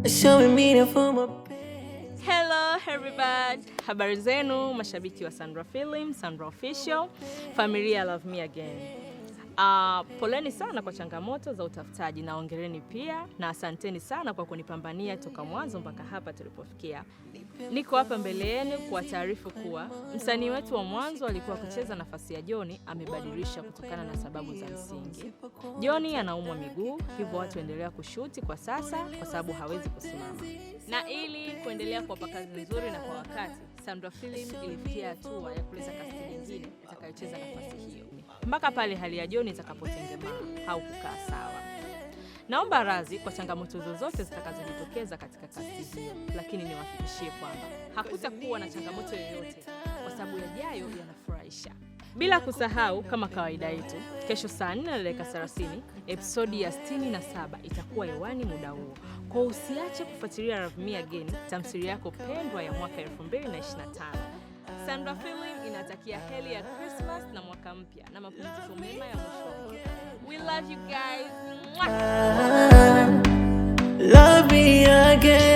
showing me for my. Hello everybody, habari zenu mashabiki wa Sandra Film, Sandra Official, familia Love Me Again. Poleni sana kwa changamoto za utafutaji na ongereni pia na asanteni sana kwa kunipambania toka mwanzo mpaka hapa tulipofikia. Niko hapa mbele yenu kwa taarifa kuwa msanii wetu wa mwanzo alikuwa kucheza nafasi ya Johnny amebadilisha kutokana na sababu za msingi. Johnny anaumwa miguu, hivyo watu endelea kushuti kwa sasa kwa sababu hawezi kusimama. Na ili kuendelea kuwapa kazi nzuri na kwa wakati, Sandra Film ilifikia hatua ya kuleta cast nyingine itakayocheza nafasi hiyo mpaka pale hali ya Johnny itakapotengemaa au kukaa sawa. Naomba radhi kwa changamoto zozote zitakazojitokeza katika cast hiyo, lakini niwahakikishie kwamba hakutakuwa na changamoto yoyote kwa sababu yajayo yanafurahisha. Bila kusahau kama kawaida yetu, kesho saa 4:30 episodi ya 67 itakuwa hewani muda huo. Kwa usiache kufuatilia Love Me Again, tamthilia yako pendwa ya mwaka 2025. Sandra Film inatakia heri ya Christmas na mwaka mpya na mapumziko mema ya mwisho. We love you guys. Love me again.